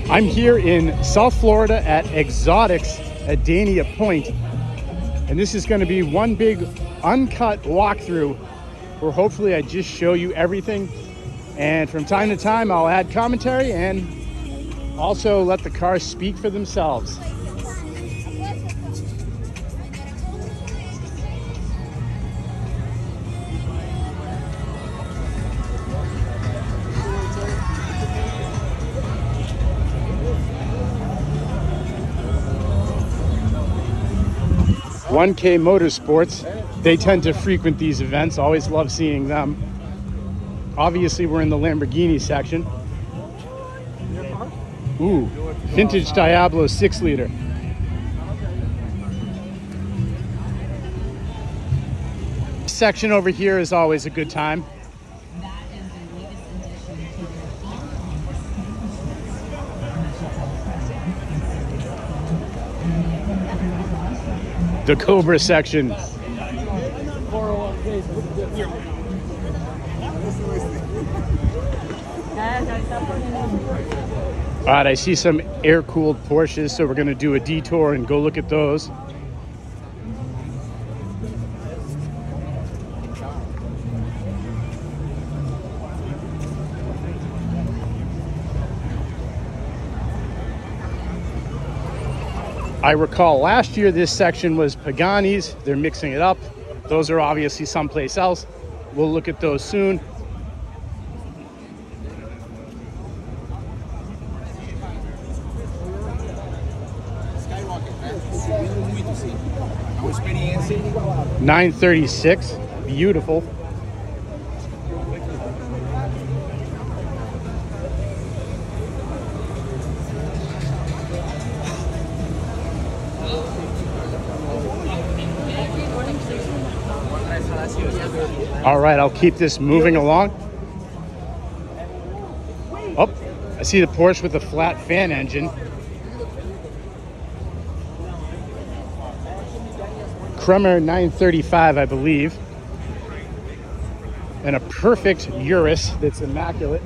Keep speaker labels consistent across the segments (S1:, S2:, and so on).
S1: I'm here in South Florida at Exotics at Dania Point, and this is going to be one big uncut walkthrough where hopefully I just show you everything, and from time to time I'll add commentary and also let the cars speak for themselves. $1K Motorsports, they tend to frequent these events. Always love seeing them. Obviously, we're in the Lamborghini section. Ooh, vintage Diablo 6-liter. This section over here is always a good time. The Cobra section. All right, I see some air-cooled Porsches, so we're going to do a detour and go look at those. I recall last year this section was Pagani's. They're mixing it up. Those are obviously someplace else. We'll look at those soon. $936, beautiful. All right, I'll keep this moving along. Oh, I see the Porsche with the flat fan engine. Kremer 935, I believe. And a perfect Urus that's immaculate.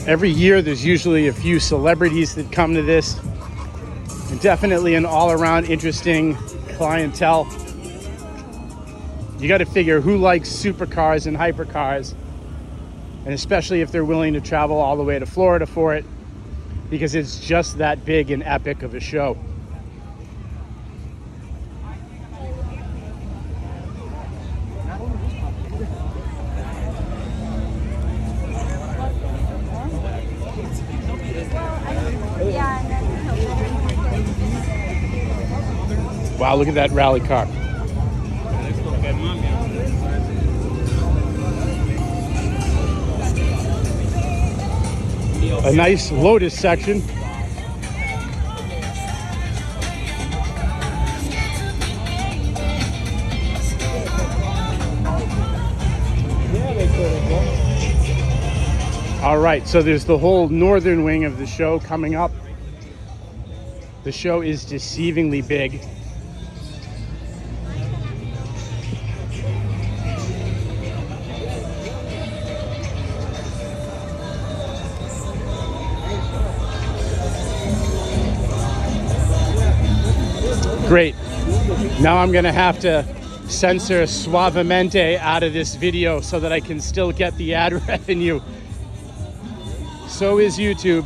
S1: Every year there's usually a few celebrities that come to this, and definitely an all-around interesting clientele. You got to figure who likes supercars and hypercars, and especially if they're willing to travel all the way to Florida for it, because it's just that big and epic of a show. Wow, look at that rally car. A nice Lotus section. All right, so there's the whole northern wing of the show coming up. The show is deceivingly big. Great. Now I'm gonna have to censor suavemente out of this video so that I can still get the ad revenue. So is YouTube.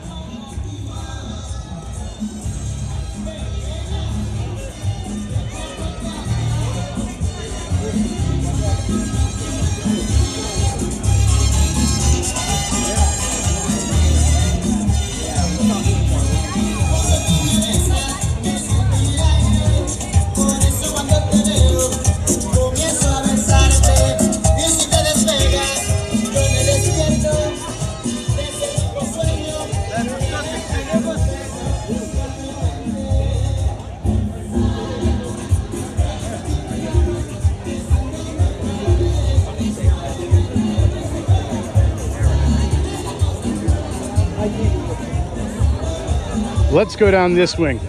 S1: Let's go down this wing.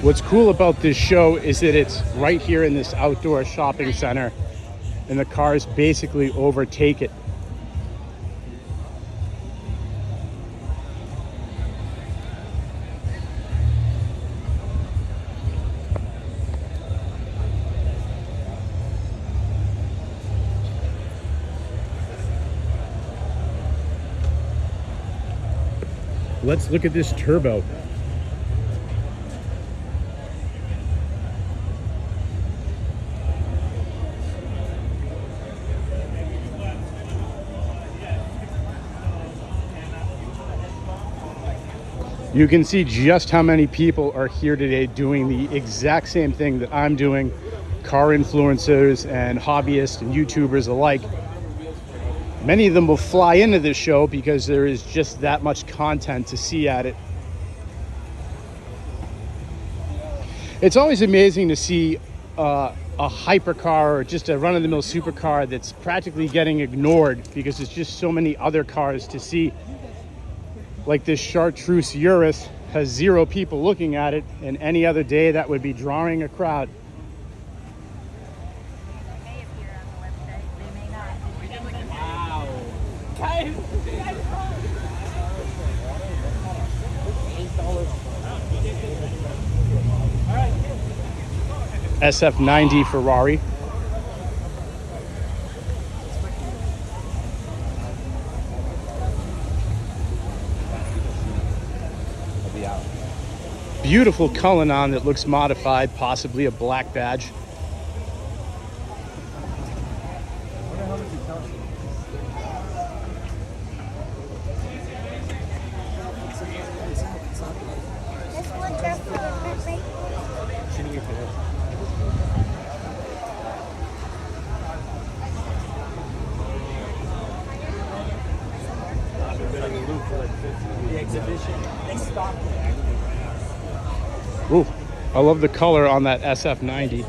S1: What's cool about this show is that it's right here in this outdoor shopping center, and the cars basically overtake it. Let's look at this turbo. You can see just how many people are here today doing the exact same thing that I'm doing. Car influencers and hobbyists and YouTubers alike. Many of them will fly into this show because there is just that much content to see at it. It's always amazing to see a hypercar or just a run-of-the-mill supercar that's practically getting ignored because there's just so many other cars to see. Like this Chartreuse Urus has 0 people looking at it, and any other day that would be drawing a crowd.
S2: They may appear on the website, they may not.
S3: Wow.
S1: SF90 Ferrari. Beautiful Cullinan that looks modified, possibly a black badge.
S2: This one just for the birthday.
S3: The exhibition. They stopped there.
S1: Ooh, I love the color on that SF90.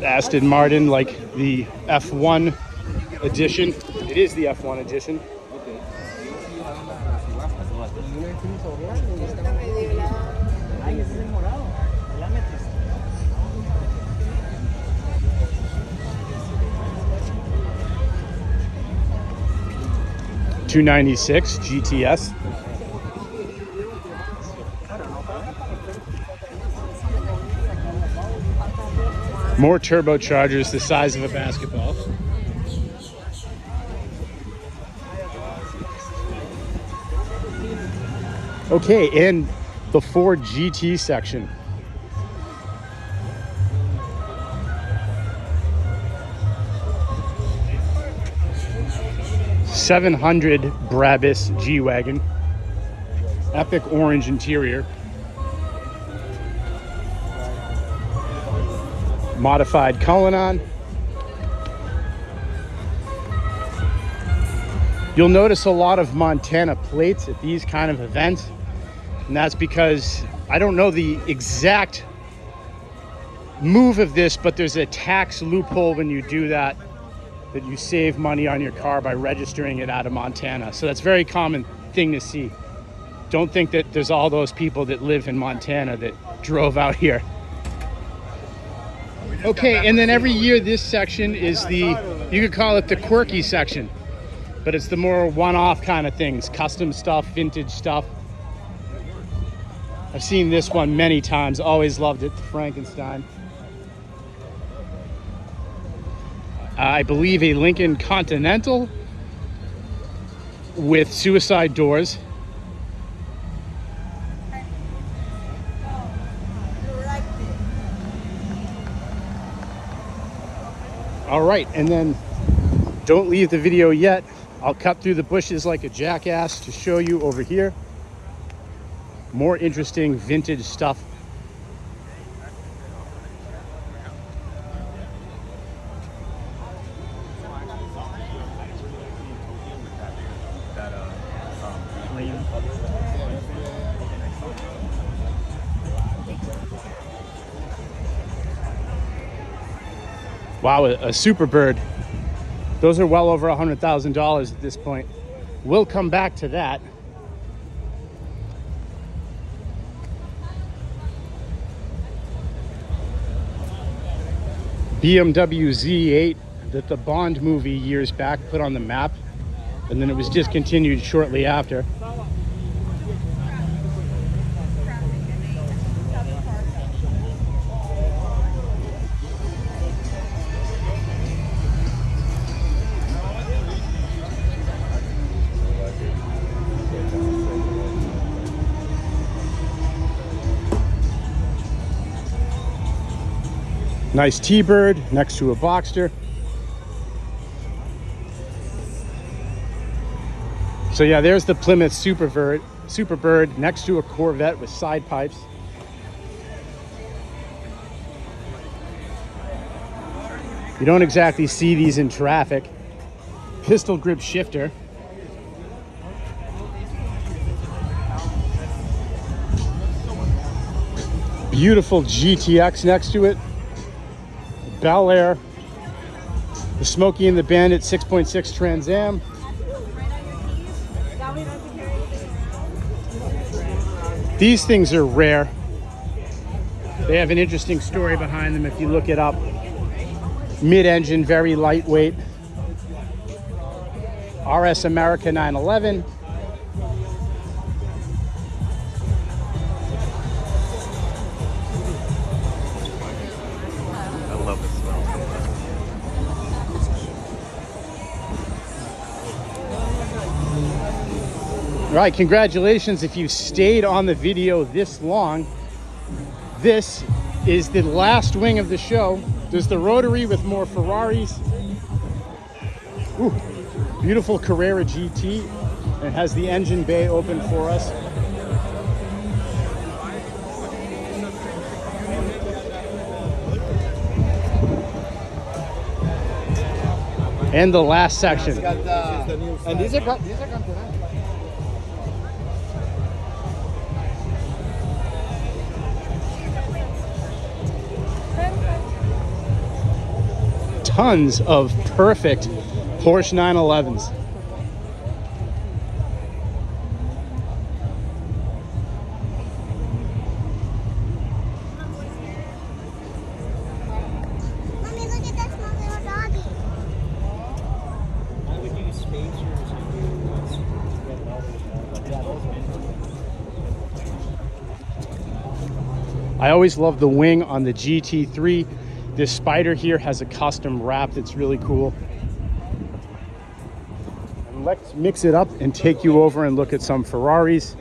S1: Aston Martin, like the F1 edition. It is the F1 edition. $296 GTS. More turbochargers the size of a basketball. Okay, and the Ford GT section. $700 Brabus G-Wagon. Epic orange interior. Modified Cullinan. You'll notice a lot of Montana plates at these kind of events, and that's because I don't know the exact move of this, but there's a tax loophole when you do that you save money on your car by registering it out of Montana. So that's a very common thing to see. Don't think that there's all those people that live in Montana that drove out here. Okay, and then every year this section is the, you could call it the quirky section, but it's the more one-off kind of things, custom stuff, vintage stuff. I've seen this one many times, always loved it, the Frankenstein. I believe a Lincoln Continental with suicide doors. All right, and then don't leave the video yet. I'll cut through the bushes like a jackass to show you over here more interesting vintage stuff. Wow, a Superbird. Those are well over $100,000 at this point. We'll come back to that. BMW Z8 that the Bond movie years back put on the map, and then it was discontinued shortly after. Nice T-Bird next to a Boxster. So yeah, there's the Plymouth Superbird next to a Corvette with side pipes. You don't exactly see these in traffic. Pistol grip shifter. Beautiful GTX next to it. Bel Air, the Smokey and the Bandit 6.6 Trans Am. These things are rare. They have an interesting story behind them if you look it up. Mid-engine, very lightweight. RS America 911. All right, congratulations if you stayed on the video this long. This is the last wing of the show. There's the rotary with more Ferraris. Ooh, beautiful Carrera GT. It has the engine bay open for us. And the last section.
S3: And these are continental.
S1: Tons of perfect Porsche 911s.
S4: Mommy, look at that small little doggy.
S3: I would use spacers and do
S1: I always love the wing on the GT3. This Spider here has a custom wrap that's really cool. And let's mix it up and take you over and look at some Ferraris.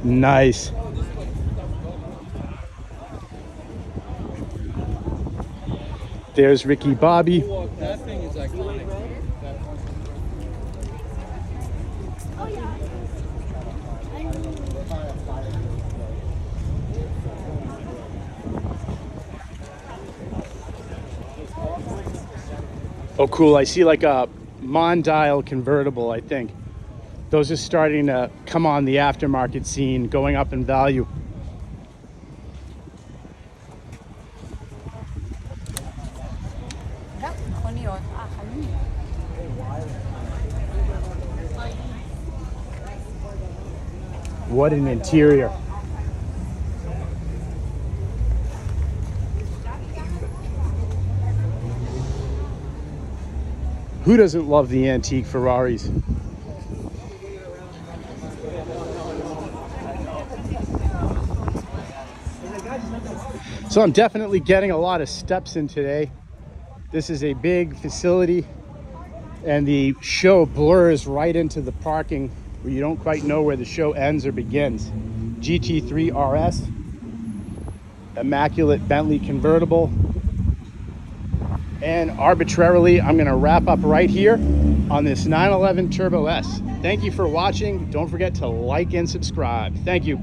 S1: Nice. There's Ricky Bobby.
S3: that thing is iconic.
S1: Oh, cool. I see like a Mondial convertible, I think. Those are starting to come on the aftermarket scene, going up in value. What an interior. Who doesn't love the antique Ferraris? So I'm definitely getting a lot of steps in today. This is a big facility and the show blurs right into the parking where you don't quite know where the show ends or begins. GT3 RS, immaculate Bentley convertible. And arbitrarily, I'm gonna wrap up right here on this 911 Turbo S. Thank you for watching. Don't forget to like and subscribe. Thank you.